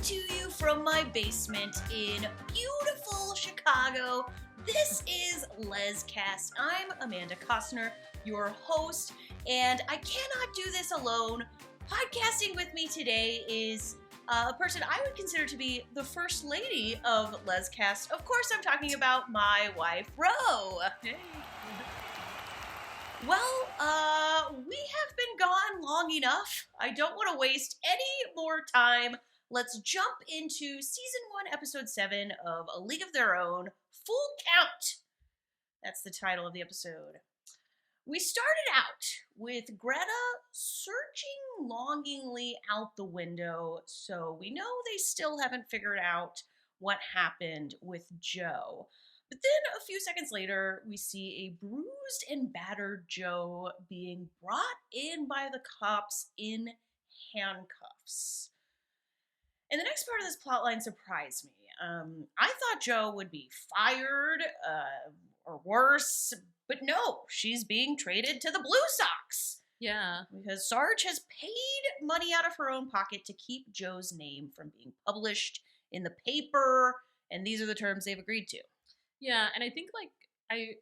to you from my basement in beautiful Chicago. This is LesCast. I'm Amanda Costner, your host, and I cannot do this alone. Podcasting with me today is a person I would consider to be the first lady of LesCast. Of course, I'm talking about my wife, Ro. Hey. Well, we have been gone long enough. I don't want to waste any more time. Let's jump into Season 1, Episode 7 of A League of Their Own, Full Count. That's the title of the episode. We started out with Greta searching longingly out the window, so we know they still haven't figured out what happened with Joe. But then a few seconds later, we see a bruised and battered Joe being brought in by the cops in handcuffs. And the next part of this plotline surprised me. I thought Joe would be fired or worse, but no, she's being traded to the Blue Sox. Yeah. Because Sarge has paid money out of her own pocket to keep Joe's name from being published in the paper, and these are the terms they've agreed to. Yeah, and I think I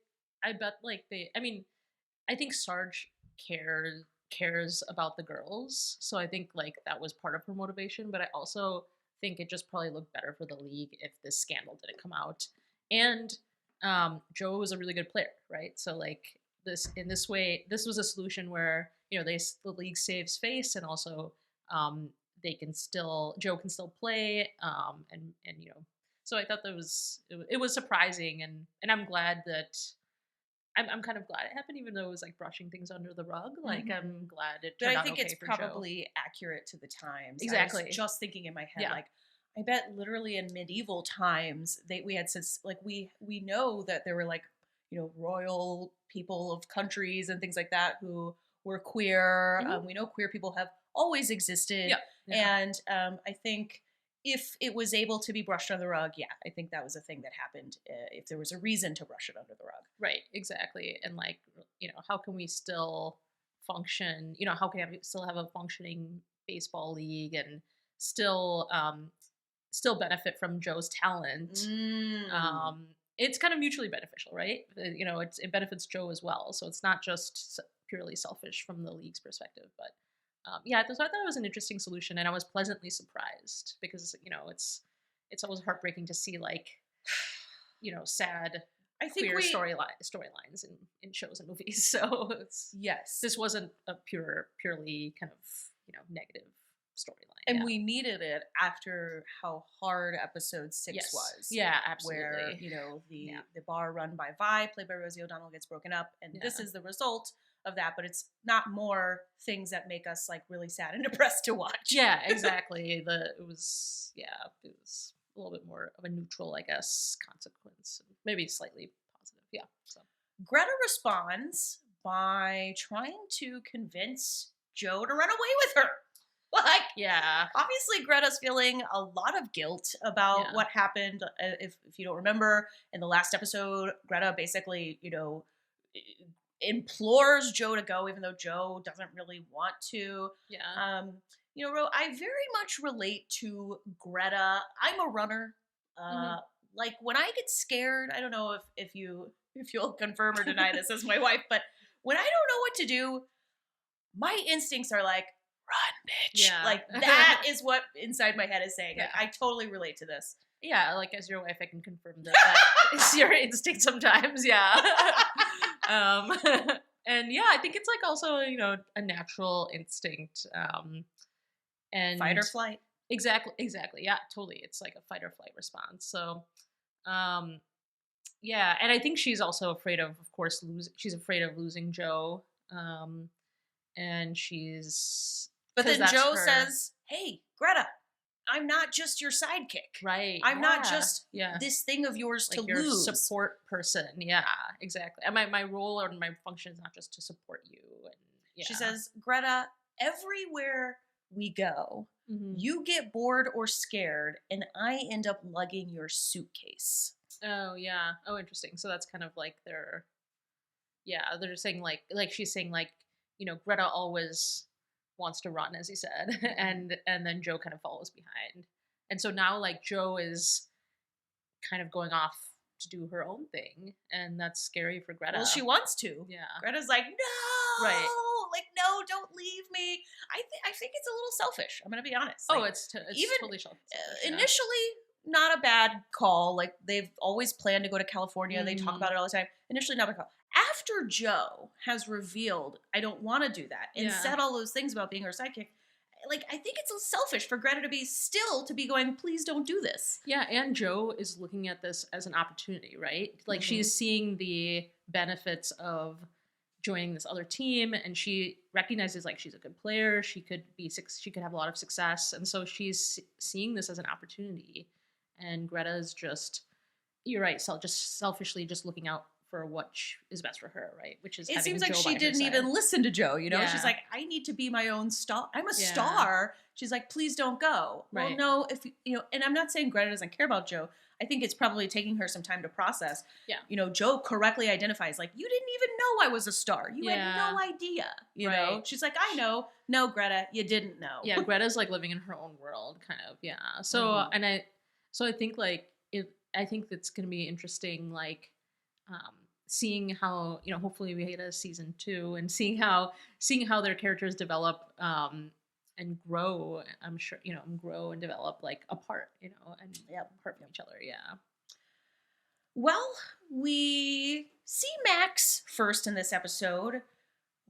bet I think Sarge cares about the girls, so I think that was part of her motivation, but I also think it just probably looked better for the league if this scandal didn't come out. And Joe was a really good player, right? So this was a solution where the league saves face, and also Joe can still play, and so I thought it was surprising, and I'm glad that I'm kind of glad it happened, even though it was brushing things under the rug. I'm glad it turned out okay for Joe. But I think it's probably accurate to the times. Exactly. I was just thinking in my head, Yeah. I bet literally in medieval times we had since we know that there were royal people of countries and things like that who were queer. Mm-hmm. We know queer people have always existed. Yeah. And I think if it was able to be brushed under the rug, yeah, I think that was a thing that happened if there was a reason to brush it under the rug. Right, exactly. And how can we still function? How can we still have a functioning baseball league and still benefit from Joe's talent? It's kind of mutually beneficial, right? It benefits Joe as well. So it's not just purely selfish from the league's perspective, but so I thought it was an interesting solution, and I was pleasantly surprised because it's always heartbreaking to see sad queer storylines in shows and movies. So this wasn't a purely kind of negative storyline, and we needed it after how hard episode 6 was. Yeah, absolutely. Where the bar run by Vi, played by Rosie O'Donnell, gets broken up, and this is the result of that, but it's not more things that make us really sad and depressed to watch. Yeah, exactly. It was a little bit more of a neutral, I guess, consequence, maybe slightly positive. Yeah. So Greta responds by trying to convince Joe to run away with her. Obviously Greta's feeling a lot of guilt about what happened. If you don't remember, in the last episode, Greta basically, implores Joe to go, even though Joe doesn't really want to. Yeah. Ro, I very much relate to Greta. I'm a runner. When I get scared, I don't know if you'll confirm or deny this as my wife, but when I don't know what to do, my instincts are run, bitch. Yeah. That is what inside my head is saying. Yeah. I totally relate to this. Yeah, as your wife, I can confirm that is your instinct sometimes. Yeah. And yeah, I think it's also a natural instinct, and fight or flight. Exactly. Yeah, totally. It's a fight or flight response. So, yeah, and I think she's also afraid of course, she's afraid of losing Joe, and she's. But then Joe says, "Hey, Greta, I'm not just your sidekick. Right. I'm not just this thing of yours to your lose. Support person." Yeah, exactly. And my role or my function is not just to support you. And she says, "Greta, everywhere we go, you get bored or scared, and I end up lugging your suitcase." Oh, yeah. Oh, interesting. So that's kind of they're just saying she's saying Greta always wants to run, as he said, and then Joe kind of follows behind. And so now like Joe is kind of going off to do her own thing, and that's scary for Greta. Well, she wants to. Yeah. Greta's like, no, Right. like, no, don't leave me. I think it's a little selfish. I'm gonna be honest. Oh, Like, it's even totally selfish. Yeah. initially, not a bad call. Like, they've always planned to go to California. They talk Mhm. about it all the time. Initially, not a bad call. After Joe has revealed, I don't want to do that, and Yeah. said all those things about being her sidekick, like, I think it's a little selfish for Greta to be going, please don't do this. Yeah, and Joe is looking at this as an opportunity, right? Like Mhm. she's seeing the benefits of joining this other team, and she recognizes like she's a good player. She could have a lot of success, and so she's seeing this as an opportunity. And Greta is just, you're right, just selfishly just looking out for what is best for her, right? Which is It having seems like Joe she by her didn't side. even listen to Joe, you know? Yeah. She's like, I need to be my own star. I'm a Yeah. star. She's like, please don't go. Right. Well, no, if you know, and I'm not saying Greta doesn't care about Joe. I think it's probably taking her some time to process. Yeah. You know, Joe correctly identifies, like, you didn't even know I was a star. You Yeah. had no idea. You know? Right. She's like, I know. No, Greta, you didn't know. Yeah, Greta's like living in her own world, kind of. Yeah. So Mhm. and I think like I think that's gonna be interesting, like seeing how, you know, hopefully we get a season 2 and seeing how their characters develop and grow. I'm sure, you know, grow and develop like apart, you know, and apart from each other. Yeah. Well, we see Max first in this episode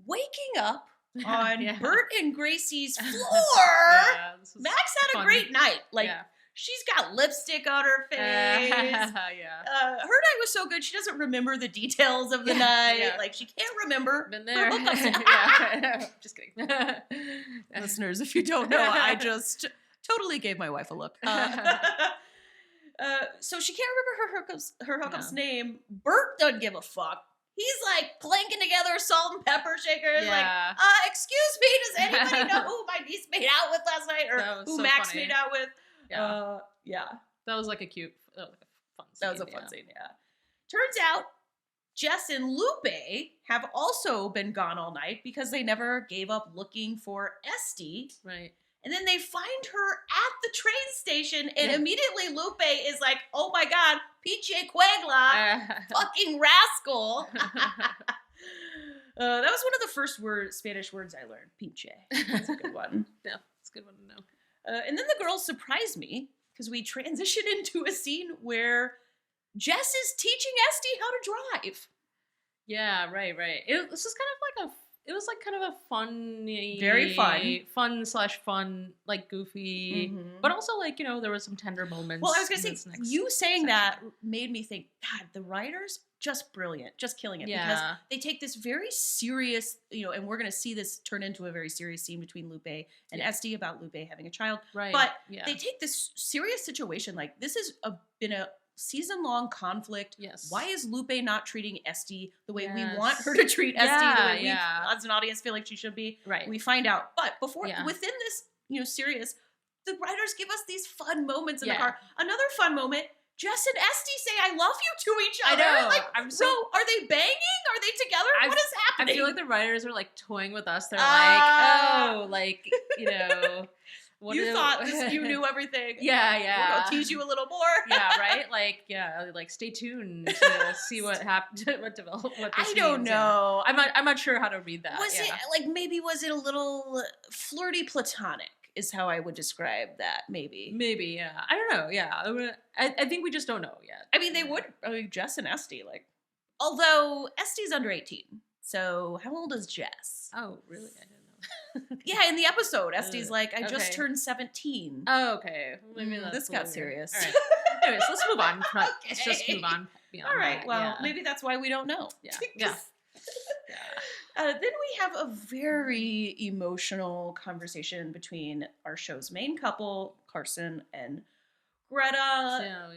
waking up on Yeah. Bert and Gracie's floor. Yeah, this was Max had fun. a great night. Like, Yeah. she's got lipstick on her face. Yeah. Her night was so good, she doesn't remember the details of the night. Yeah. Like, she can't remember Been her there. hookups. Yeah. Just kidding. Listeners, if you don't know, I just totally gave my wife a look. So she can't remember her hookup's name. Bert doesn't give a fuck. He's like clanking together salt and pepper shakers. Yeah. Like, excuse me, does anybody know who my niece made out with last night, or That was who so Max funny. made out with? Yeah. Yeah. That was like a cute, fun scene. That was a fun scene. Yeah. Turns out Jess and Lupe have also been gone all night because they never gave up looking for Esty. Right. And then they find her at the train station, and Yeah. immediately Lupe is like, oh my God, Piche Cuegla, fucking rascal. That was one of the first Spanish words I learned, Piche. That's a good one. Yeah, it's a good one to know. And then the girls surprised me because we transition into a scene where Jess is teaching Esty how to drive. Yeah, right. This is kind of like it was like kind of a funny, Very fun, fun, like goofy, but also like, you know, there was some tender moments. Well, I was gonna in say, this next you saying section. that made me think, God, the writers just brilliant, just killing it, because Yeah. they take this very serious, you know, and we're gonna see this turn into a very serious scene between Lupe and Esty about Lupe having a child. Right. But yeah. they take this serious situation, like this has been a season-long conflict. Yes. Why is Lupe not treating Esty the way we Yes. want her to treat Esty, the way we, Yeah. as an audience, feel like she should be? Right. We find out. But Yeah. within this, you know, serious, the writers give us these fun moments in the Yeah. car. Another fun moment, Jess and Esty say "I love you" to each I other. know. Like, I'm so- bro, are they banging? Are they together? What is I happening? feel like the writers are like toying with us. They're Ah. like, oh, like, you know, what you thought you knew everything. Yeah, We're yeah. gonna tease you a little more. Yeah, right. Like, yeah, like stay tuned to see what happened, what developed. What this I don't means, know. Yeah. I'm not sure how to read that. Was yeah. it like, maybe was it a little flirty platonic? Is how I would describe that. Maybe. Maybe, yeah. I don't know. Yeah, I think we just don't know yet. I mean, they would. I mean, Jess and Esty, like, although Esty's under 18, so how old is Jess? Oh, really? I didn't know. Yeah, in the episode, Esty's like, I just okay. turned 17. Oh, okay. Maybe that's This a got little weird. serious. All right. Anyways, let's move on. Let's just Okay. move on beyond All right. that. Well, yeah. maybe that's why we don't know. Yeah. Yeah. Then we have a very emotional conversation between our show's main couple, Carson and Greta. Yeah.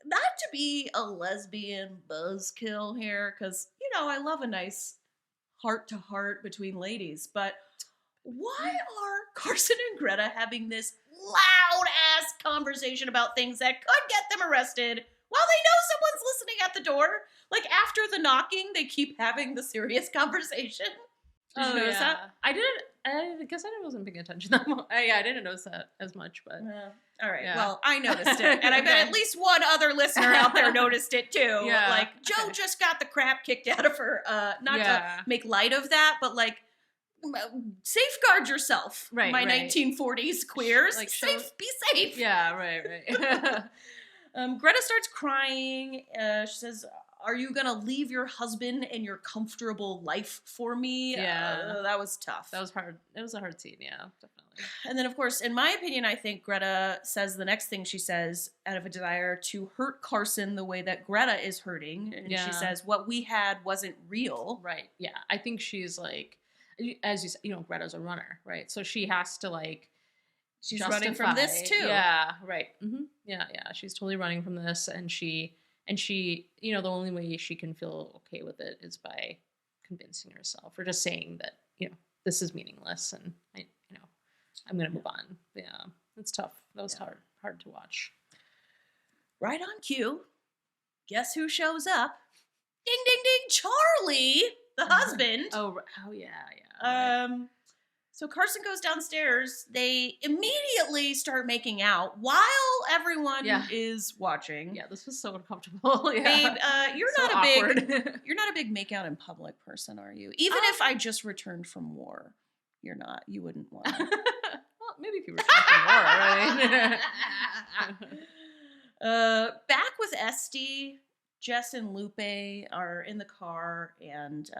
Not to be a lesbian buzzkill here, because, you know, I love a nice heart-to-heart between ladies, but why are Carson and Greta having this loud-ass conversation about things that could get them arrested while they know someone's listening at the door? Like, after the knocking, they keep having the serious conversation. Did you notice that? I didn't. I guess I wasn't paying attention that much. I didn't notice that as much, but all right. Yeah. Well, I noticed it, and I bet at least one other listener out there noticed it too. Yeah. Like Joe just got the crap kicked out of her. Not Yeah. to make light of that, but like safeguard yourself, Right, my right. 1940s queers. Like, Be safe. Yeah, right. Greta starts crying. She says, "Are you gonna leave your husband and your comfortable life for me?" Yeah. That was tough. That was hard. It was a hard scene, yeah, definitely. And then, of course, in my opinion, I think Greta says the next thing she says out of a desire to hurt Carson the way that Greta is hurting. And Yeah. she says, what we had wasn't real. Right, yeah. I think she's like, as you said, Greta's a runner, right? So she has to like, She's running from this too. Yeah, right. Mm-hmm. Yeah. She's totally running from this, and she, the only way she can feel okay with it is by convincing herself, or just saying that, this is meaningless, and I'm gonna move on. Yeah, it's tough. That was hard to watch. Right on cue. Guess who shows up? Ding, ding, ding! Charlie, the husband. Oh yeah. Right. So Carson goes downstairs. They immediately start making out while everyone is watching. Yeah, this was so uncomfortable. Yeah. Babe, you're so not awkward. you're not a big make out in public person, are you? Even if I just returned from war, you're not. You wouldn't want to. Well, maybe if you were talking more, right? Back with Esty, Jess and Lupe are in the car, and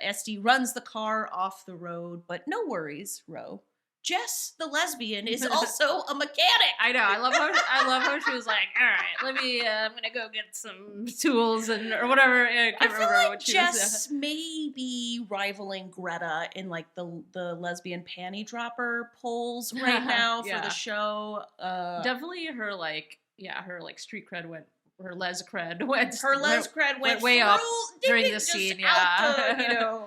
Esty runs the car off the road, but no worries, Ro. Jess, the lesbian, is also a mechanic. I know. I love how she was like, "All right, let me. I'm gonna go get some tools or whatever." I can't remember like what she Jess may be rivaling Greta in like the lesbian panty dropper polls right now for the show. Definitely her street cred went. Her les cred went way up through, during this scene. Yeah,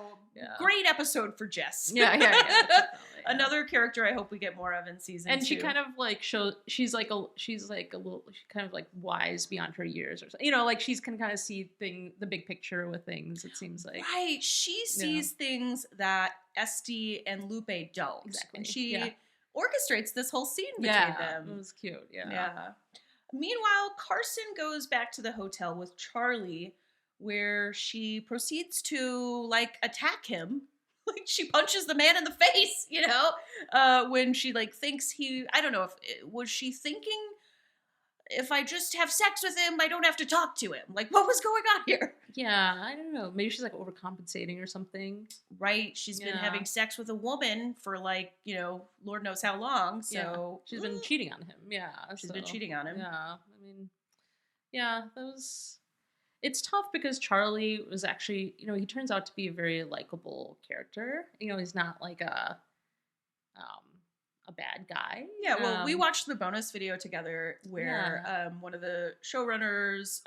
great episode for Jess. Yeah. Definitely. Another character I hope we get more of in season 2. And she kind of like she's like a little kind of like wise beyond her years or something. Like she can kind of see the big picture with things, it seems like. Right. She sees things that Esty and Lupe don't. Exactly. And she orchestrates this whole scene between them. It was cute. Yeah. Meanwhile, Carson goes back to the hotel with Charlie, where she proceeds to like attack him. Like she punches the man in the face, when she like thinks I don't know was she thinking if I just have sex with him, I don't have to talk to him. Like what was going on here? Yeah, I don't know. Maybe she's like overcompensating or something. Right. She's been having sex with a woman for like, Lord knows how long. So she's been cheating on him. Yeah. She's been cheating on him. Yeah. I mean, it's tough because Charlie was actually, he turns out to be a very likable character. He's not like a bad guy. Yeah, well, we watched the bonus video together where one of the showrunners,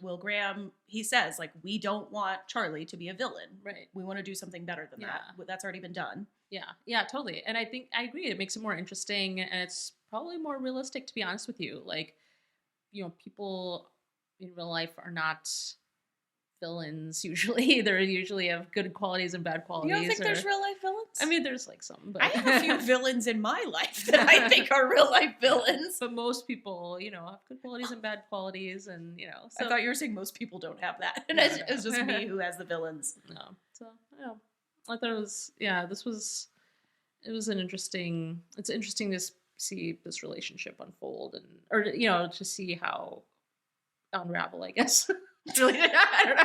Will Graham, he says, like, we don't want Charlie to be a villain. Right. We want to do something better than that. That's already been done. Yeah, totally. And I agree. It makes it more interesting, and it's probably more realistic, to be honest with you. Like, people in real life are not villains usually. They usually have good qualities and bad qualities. You don't think there's real life villains? I mean, there's like some, but I have a few villains in my life that I think are real life villains. But most people, have good qualities and bad qualities, and So I thought you were saying most people don't have that, and it's just me who has the villains. No, so I thought it was it was interesting to see this relationship unfold, or to see how unravel, I guess. Really, I don't know.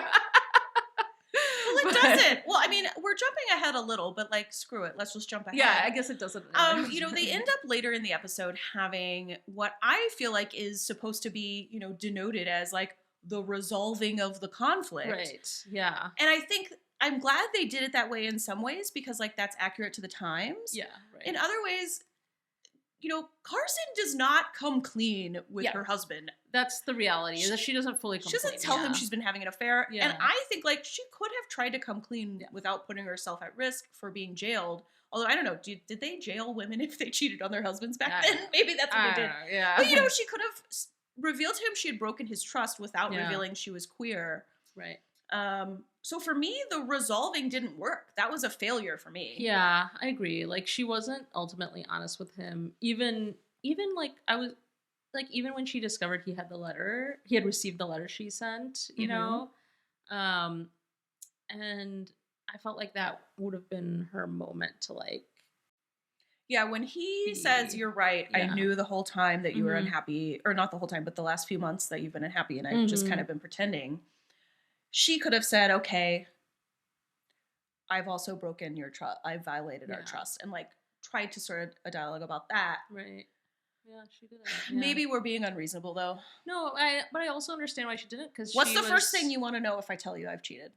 Well, it doesn't. Well, I mean, we're jumping ahead a little, but like, screw it. Let's just jump ahead. Yeah, I guess it doesn't. They end up later in the episode having what I feel like is supposed to be, denoted as like the resolving of the conflict. Right. Yeah. And I think I'm glad they did it that way in some ways because like that's accurate to the times. Yeah. Right. In other ways, Carson does not come clean with her husband. That's the reality. Is that she doesn't fully come clean. She doesn't tell him she's been having an affair. Yeah. And I think like she could have tried to come clean without putting herself at risk for being jailed. Although I don't know, did they jail women if they cheated on their husbands back then? Maybe that's what they did. Yeah. But she could have revealed to him she had broken his trust without revealing she was queer. Right. So for me, the resolving didn't work. That was a failure for me. Yeah, I agree. Like, she wasn't ultimately honest with him. Even like, I was like, even when she discovered he had received the letter she sent, you know, and I felt like that would have been her moment to like. Yeah, when he says, "You're right, I knew the whole time that you were unhappy," or not the whole time, but the last few months that you've been unhappy, and I've just kind of been pretending. She could have said, "Okay, I've also broken your trust. I've violated our trust," and like tried to start a dialogue about that. Right. Yeah, she didn't. Yeah. Maybe we're being unreasonable, though. No, but I also understand why she didn't, because what's the first thing you want to know if I tell you I've cheated?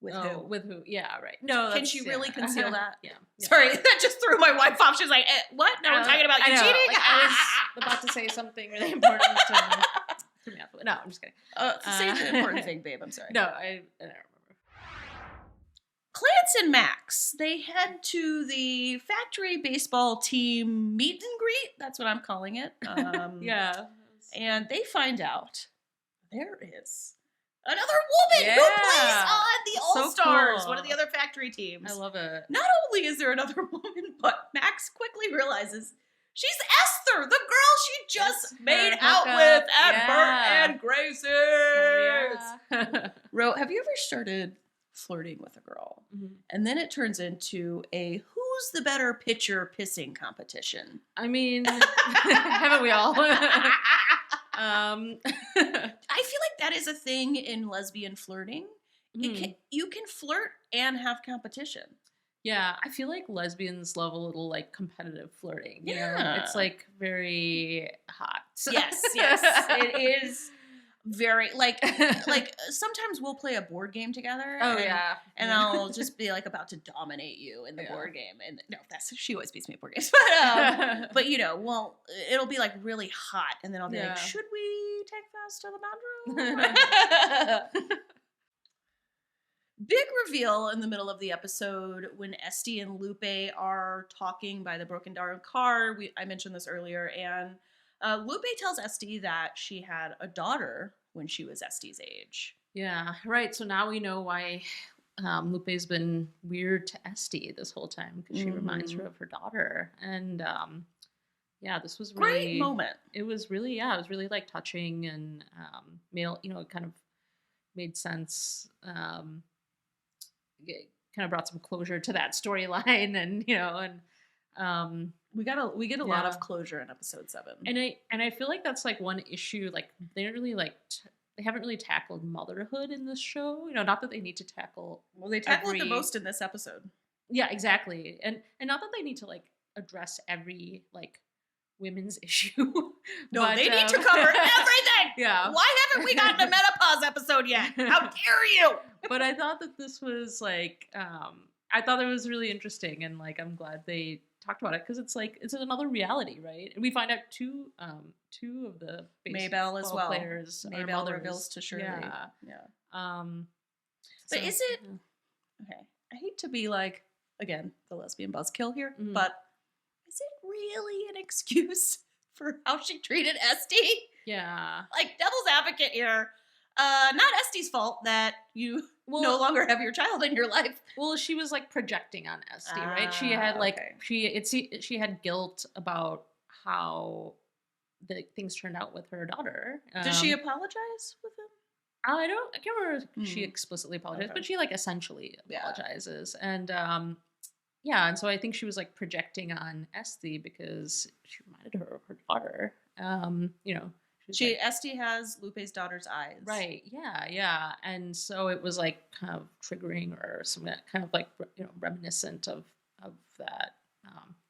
With who? With who? Yeah, right. No, can she really conceal that? Yeah. Sorry, that just threw my wife off. She's like, what? No, we're talking about you cheating? Like, I was about to say something really important to threw me off. No, I'm just kidding. Say the important thing, babe. I'm sorry. No, I don't remember. Clance and Max, they head to the factory baseball team meet and greet. That's what I'm calling it. Yeah. And they find out there is another woman who plays on the All-Stars, one of the other factory teams. I love it. Not only is there another woman, but Max quickly realizes she's Esther, the girl she just made out with at Bert and Grace's. Ro, have you ever started flirting with a girl and then it turns into a who's the better pitcher pissing competition? I mean, haven't we all? I feel like that is a thing in lesbian flirting. You can flirt and have competition. Yeah, I feel like lesbians love a little like competitive flirting. You know? It's like very hot. Yes, it is. Very like sometimes we'll play a board game together. And I'll just be like about to dominate you in the board game. And no, she always beats me at board games. But you know, it'll be like really hot, and then I'll be like, should we take this to the bedroom? Big reveal in the middle of the episode when Esty and Lupe are talking by the broken down car. I mentioned this earlier, and Lupe tells Esty that she had a daughter when she was Esty's age. Yeah, right. So now we know why Lupe's been weird to Esty this whole time, because she reminds her of her daughter. And this was really great moment. It was really, it was really like touching, and it kind of made sense. It kind of brought some closure to that storyline, and we get a lot of closure in episode 7. And I feel like that's like one issue. Like they don't really they haven't really tackled motherhood in this show. You know, not that they need to tackle. Well, they tackle it the most in this episode. Yeah, exactly. And not that they need to like address every like women's issue. No, they need to cover everything. Yeah. Why haven't we gotten a menopause episode yet? How dare you? But I thought that this was like, I thought it was really interesting, and like I'm glad they talked about it, because it's like it's another reality, right? And we find out two of the Mabel as well players. Mabel reveals to Shirley. Yeah. But is it okay? I hate to be like, again, the lesbian buzzkill here, but is it really an excuse for how she treated Esty? Yeah. Like, devil's advocate here. Not Esty's fault that you no longer have your child in your life. Well, she was like projecting on Esty, right? She had like she had guilt about how the things turned out with her daughter. Did she apologize with him? I can't remember if she explicitly apologized, but she like essentially apologizes. And and so I think she was like projecting on Esty because she reminded her of her daughter. Esty has Lupe's daughter's eyes. Right. Yeah. And so it was like kind of triggering, or some kind of like, reminiscent of that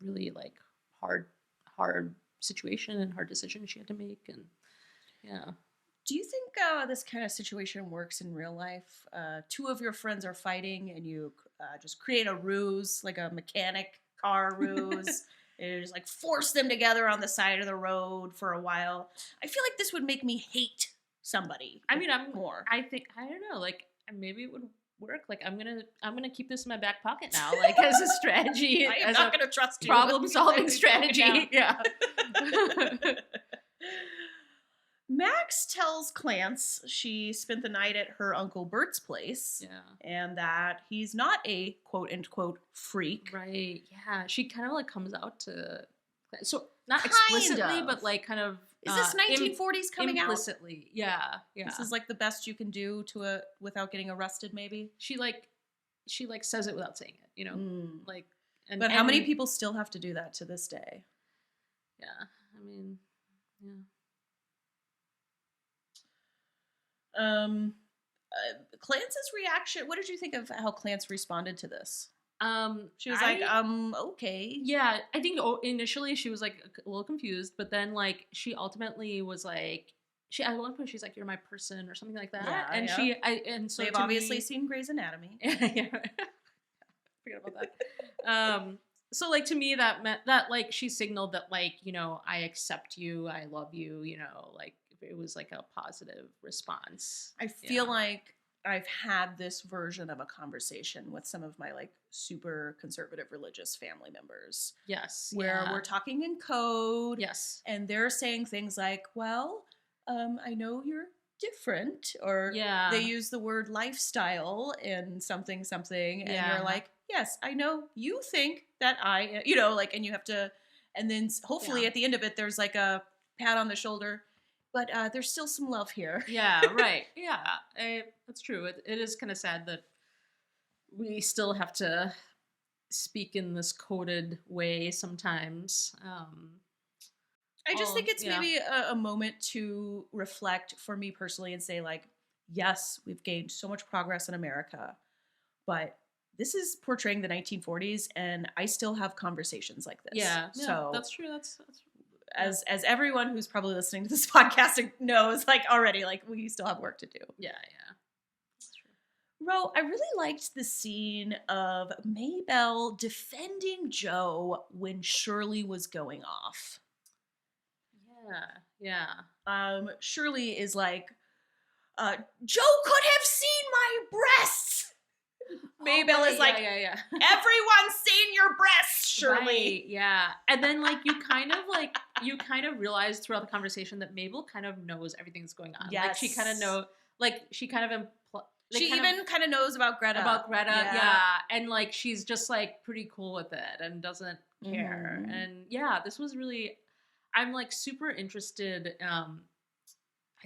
really like hard situation and hard decision she had to make. And do you think this kind of situation works in real life? Two of your friends are fighting, and you just create a ruse, like a mechanic car ruse. And just like force them together on the side of the road for a while. I feel like this would make me hate somebody. I mean, more. I don't know. Like maybe it would work. Like I'm gonna keep this in my back pocket now, like as a strategy. I am not gonna trust you. Problem solving strategy. Yeah. Max tells Clance she spent the night at her Uncle Bert's place. Yeah. And that he's not a quote-unquote freak. Right. Yeah. She kind of like comes out to, so not Kind explicitly, of. but like kind of. Is this 1940s coming implicitly. out? Yeah. Yeah. This is like the best you can do without getting arrested, maybe? She says it without saying it, you know? Like, but how many people still have to do that to this day? Yeah. I mean, yeah. Clance's reaction, what did you think of how Clance responded to this? She was okay. Yeah, I think initially she was like a little confused, but then like she ultimately was like, at one point she's like, "You're my person" or something like that. Yeah, and so they've obviously seen Grey's Anatomy. Yeah, forget about that. So like to me that meant that like she signaled that like, you know, I accept you, I love you, you know, like it was like a positive response. I feel like I've had this version of a conversation with some of my like super conservative religious family members. Yes. Where we're talking in code. Yes. And they're saying things like, well, I know you're different. Or they use the word lifestyle in something. And you're like, yes, I know you think that I, you know, like, and you have to, and then hopefully at the end of it, there's like a pat on the shoulder. But there's still some love here. Yeah, right. Yeah, that's true. It is kind of sad that we still have to speak in this coded way sometimes. I just think it's maybe a moment to reflect for me personally and say, like, yes, we've gained so much progress in America, but this is portraying the 1940s, and I still have conversations like this. Yeah, so that's true. That's as everyone who's probably listening to this podcast knows, like already, like we still have work to do. Yeah. That's true. Ro, I really liked the scene of Mabel defending Joe when Shirley was going off. Yeah. Shirley is like, Joe could have seen my breasts. Mabel is like, everyone's seen your breasts, Shirley. Right, yeah. And then like you kind of realize throughout the conversation that Mabel kind of knows everything that's going on. Yes. Like she kind of knows about Greta. Yeah. And like she's just like pretty cool with it and doesn't care. Mm-hmm. And yeah, this was really, I'm like super interested. I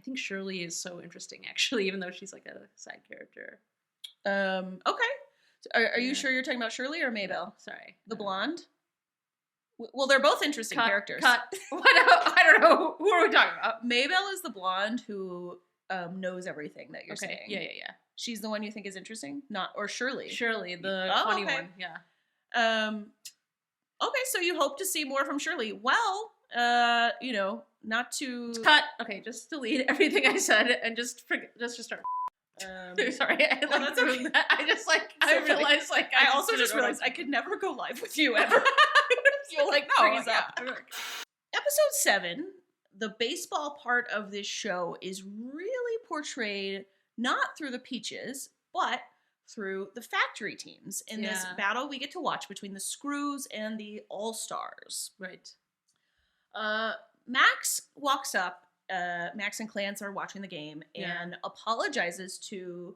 think Shirley is so interesting actually, even though she's like a side character. Okay. Are you sure you're talking about Shirley or Mabel? No, sorry. The blonde? Well, they're both interesting characters. I don't know. Who are we talking about? Mabel is the blonde who knows everything that you're saying. Yeah. She's the one you think is interesting? Or Shirley? Shirley, the funny one. Yeah. Okay, so you hope to see more from Shirley. Well, not to... Cut. Okay, just delete everything I said and just start... Sorry, that's okay. I realized I also just realized I could never go live with you ever. You'll freeze up. Episode 7, the baseball part of this show is really portrayed not through the Peaches, but through the factory teams in this battle we get to watch between the Screws and the All-Stars. Right. Max walks up. Max and Clance are watching the game and apologizes to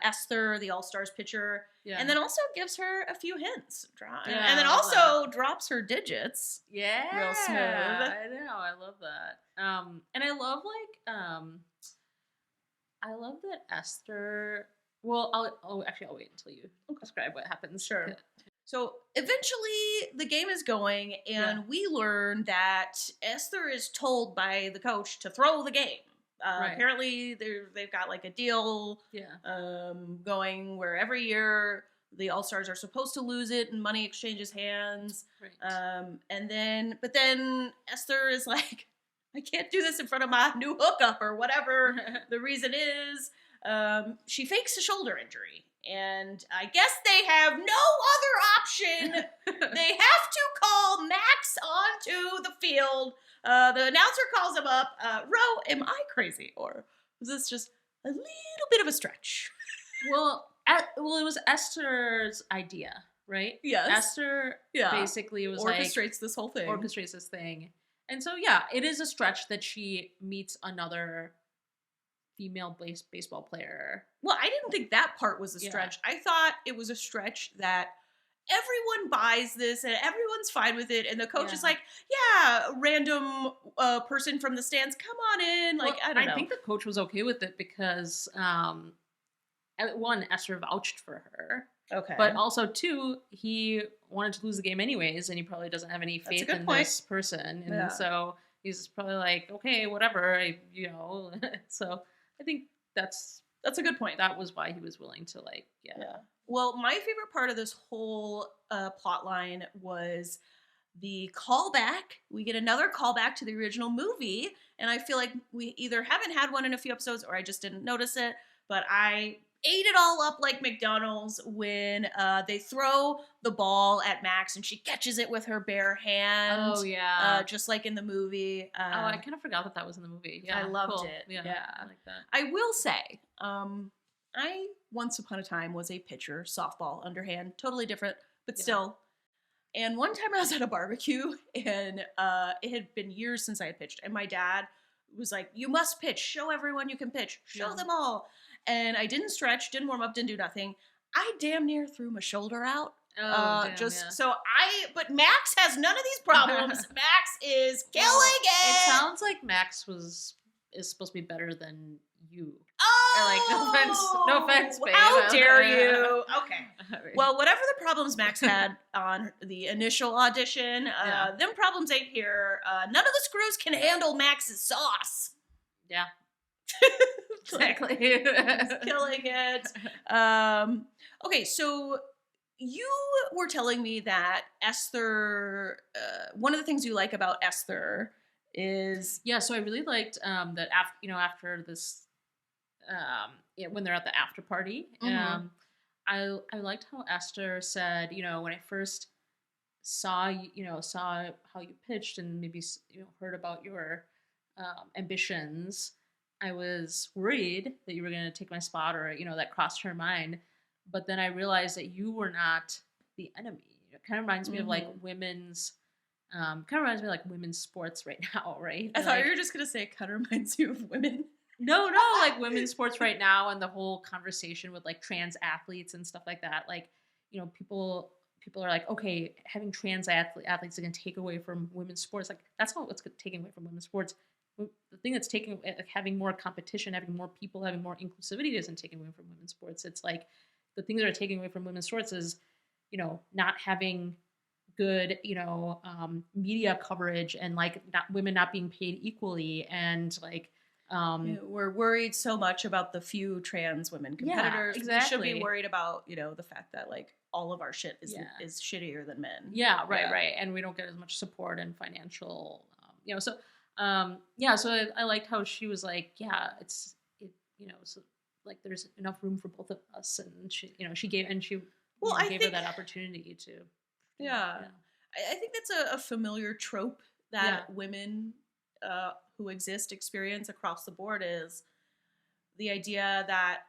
Esther, the All-Stars pitcher, and then also gives her a few hints. And then also drops her digits. Yeah. Real smooth. I know. I love that. And I love that Esther... Well, I'll wait until you describe what happens. Sure. So eventually the game is going, and we learn that Esther is told by the coach to throw the game. Apparently they've got like a deal going where every year the All-Stars are supposed to lose it and money exchanges hands. Right. But then Esther is like, I can't do this in front of my new hookup or whatever the reason is. She fakes a shoulder injury. And I guess they have no other option. They have to call Max onto the field. The announcer calls him up. Ro, am I crazy? Or was this just a little bit of a stretch? Well, it was Esther's idea, right? Yes. Esther basically was orchestrates this whole thing. Orchestrates this thing. And so, yeah, it is a stretch that she meets another female baseball player. Well, I didn't think that part was a Yeah. stretch. I thought it was a stretch that everyone buys this and everyone's fine with it. And the coach is Yeah. like, yeah, random person from the stands, come on in. Like, Well, I don't know. I think the coach was okay with it because, one, Esther vouched for her. Okay. But also, two, he wanted to lose the game anyways, and he probably doesn't have any That's a faith good in point. this person. And Yeah. so he's probably like, okay, whatever, you know. So I think that's a good point. That was why he was willing to, like, Yeah. Well, my favorite part of this whole plot line was the callback. We get another callback to the original movie, and I feel like we either haven't had one in a few episodes or I just didn't notice it, but I ate it all up like McDonald's when they throw the ball at Max and she catches it with her bare hand. Oh, yeah. Just like in the movie. I kind of forgot that was in the movie. Yeah, I loved cool. it. Yeah, Yeah. I like that. I will say, I once upon a time was a pitcher, softball, underhand, totally different, but still. And one time I was at a barbecue, and it had been years since I had pitched, and my dad was like, "You must pitch. Show everyone you can pitch. Show them all." And I didn't stretch, didn't warm up, didn't do nothing. I damn near threw my shoulder out. But Max has none of these problems. Max is killing it. It sounds like Max is supposed to be better than you. Oh, no offense, babe. How dare you? Okay. Well, whatever the problems Max had on the initial audition, them problems ain't here. None of the screws can handle Max's sauce. Yeah. Exactly. Killing it. Okay, so you were telling me that Esther, one of the things you like about Esther is... Yeah, so I really liked that after this, when they're at the after party, I liked how Esther said, when I first saw how you pitched and maybe heard about your ambitions, I was worried that you were going to take my spot, or that crossed her mind. But then I realized that you were not the enemy. It kind of reminds me of like women's. Kind of reminds me of like women's sports right now, right? I thought you were just gonna say it kind of reminds you of women. No, like women's sports right now, and the whole conversation with like trans athletes and stuff like that. Like, people are like, okay, having trans athletes is going to take away from women's sports. Like, that's not what's taking away from women's sports. The thing that's taking, like, having more competition, having more people, having more inclusivity isn't taking away from women's sports. It's like the things that are taking away from women's sports is, not having good, media coverage, and like women not being paid equally, and like. We're worried so much about the few trans women competitors. Yeah, exactly. We should be worried about, the fact that like all of our shit is shittier than men. Yeah, right. And we don't get as much support and financial, so I liked how she was like, so like there's enough room for both of us, and she gave her that opportunity to. Yeah. I think that's a familiar trope that women who exist experience across the board, is the idea that,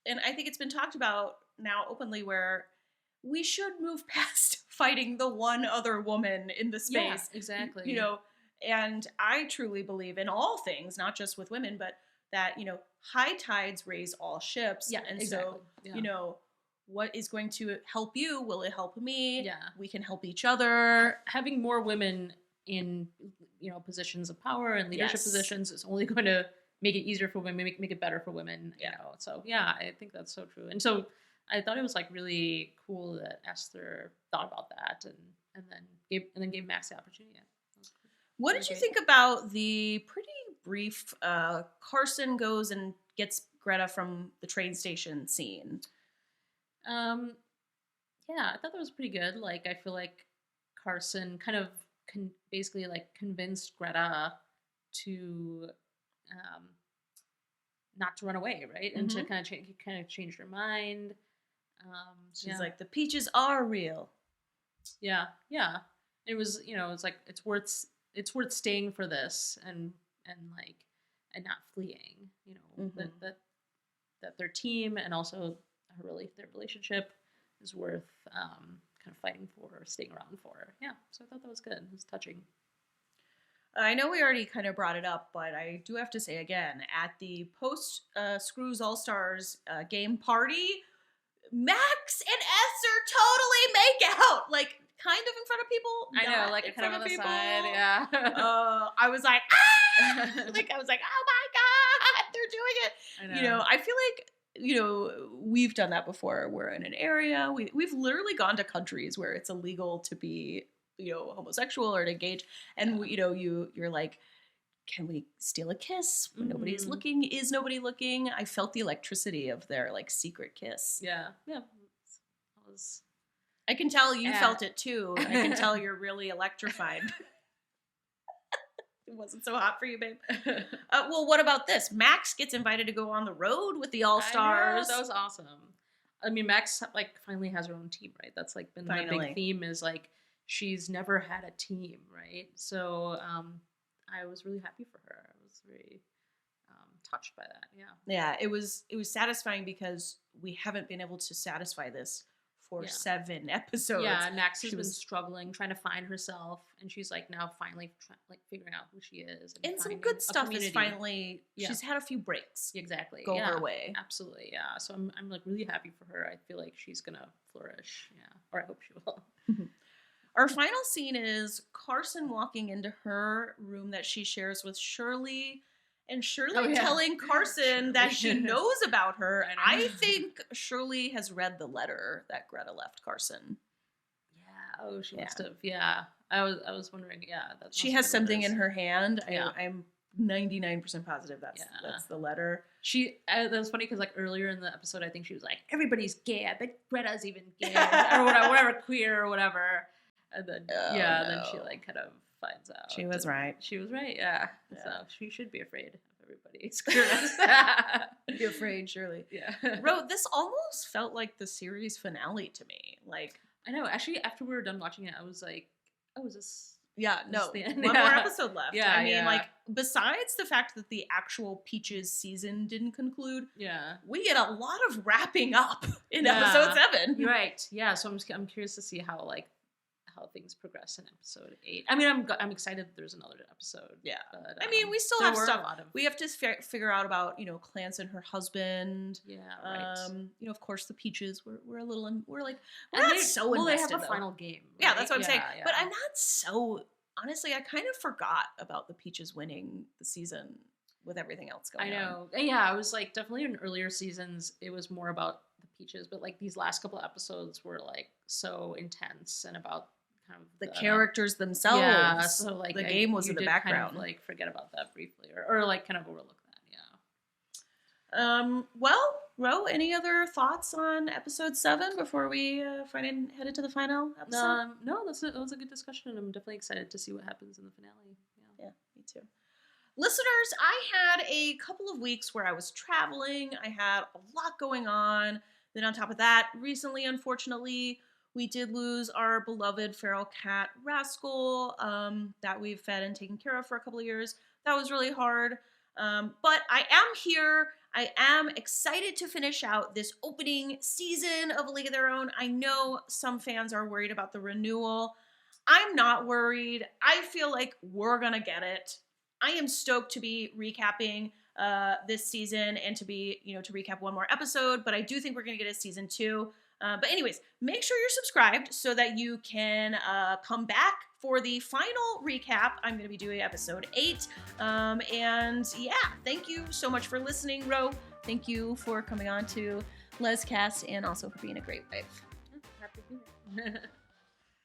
and I think it's been talked about now openly, where we should move past fighting the one other woman in the space. Yeah, exactly. And I truly believe in all things, not just with women, but that, high tides raise all ships. Yeah, and exactly. So, what is going to help you? Will it help me? Yeah. We can help each other. Having more women in, positions of power and leadership positions is only going to make it easier for women, make it better for women. So I think that's so true. And so I thought it was like really cool that Esther thought about that and then gave Max the opportunity. What did you think about the pretty brief Carson goes and gets Greta from the train station scene? I thought that was pretty good. Like, I feel like Carson kind of basically like convinced Greta to not to run away, right? And to kind of changed her mind. She's like, the peaches are real. Yeah. It was, it's like it's worth staying for this and not fleeing. That their team and also their relationship is worth kind of fighting for, or staying around for. Yeah, so I thought that was good. It was touching. I know we already kind of brought it up, but I do have to say again, at the post Screws All Stars game party, Max and Esther totally make out, like kind of in front of people. I know, not like in kind of front on the people. side, yeah. I was like, ah! Like I was like, oh my god, they're doing it. I know. You know, I feel like, you know, we've done that before. We're in an area, we've literally gone to countries where it's illegal to be, you know, homosexual or to engage, and Yeah. you know, you're like, can we steal a kiss when nobody's looking? Is nobody looking? I felt the electricity of their like secret kiss. Yeah. That was. I can tell you felt it too. I can tell you're really electrified. It wasn't so hot for you, babe. Well, what about this? Max gets invited to go on the road with the All Stars. That was awesome. I mean, Max like finally has her own team, right? That's like been the big theme, is like she's never had a team, right? So I was really happy for her. I was very touched by that. Yeah. Yeah, it was satisfying because we haven't been able to satisfy this for 7 episodes. Yeah, Max has been struggling, trying to find herself, and she's like now finally like figuring out who she is. And some good stuff is finally. She's had a few breaks. Exactly. Go her way. Absolutely. Yeah. So I'm like really happy for her. I feel like she's gonna flourish. Yeah. Or I hope she will. Our final scene is Carson walking into her room that she shares with Shirley, and Shirley telling Carson that she knows about her. I think Shirley has read the letter that Greta left Carson. Yeah. Oh, she must have. Yeah. I was wondering. Yeah. That she has something in her hand. Yeah. I'm 99% positive that's the letter. That was funny because like earlier in the episode, I think she was like, everybody's gay. I bet Greta's even gay or whatever, queer or whatever. And then then she like kind of finds out. She was right. She was right, yeah. So she should be afraid of everybody's queerness. Be afraid, Shirley. Yeah. Ro, this almost felt like the series finale to me. Like, I know. Actually, after we were done watching it, I was like, oh, is this... Yeah, no. One more episode left. Yeah, I mean, like, besides the fact that the actual Peaches season didn't conclude, we get a lot of wrapping up in episode 7. Right. Yeah. So I'm curious to see how things progress in episode 8. I mean, I'm excited that there's another episode. Yeah. But, I mean, we still have stuff. We have to figure out about, you know, Clance and her husband. Yeah. Right. You know, of course, the Peaches. We're a little. We're not invested. Well, they have a final game. Right? Yeah, that's what I'm saying. Yeah. But I'm not so. Honestly, I kind of forgot about the Peaches winning the season with everything else going on. I know. Yeah, I was like, definitely in earlier seasons, it was more about the Peaches, but like these last couple episodes were like so intense and about kind of the characters themselves. Yeah, so like the game was in the background. Kind of like forget about that briefly, or like kind of overlook that. Yeah. Well, Ro, any other thoughts on episode 7 before we head into the final episode? No, that was a good discussion, and I'm definitely excited to see what happens in the finale. Yeah, me too. Listeners, I had a couple of weeks where I was traveling. I had a lot going on. Then on top of that, recently, unfortunately, we did lose our beloved feral cat, Rascal, that we've fed and taken care of for a couple of years. That was really hard. But I am here. I am excited to finish out this opening season of A League of Their Own. I know some fans are worried about the renewal. I'm not worried. I feel like we're going to get it. I am stoked to be recapping this season and to be, to recap one more episode, but I do think we're going to get a season 2. But anyways, make sure you're subscribed so that you can come back for the final recap. I'm going to be doing episode 8. And yeah, thank you so much for listening, Ro. Thank you for coming on to LesCast and also for being a great wife. Happy to be here.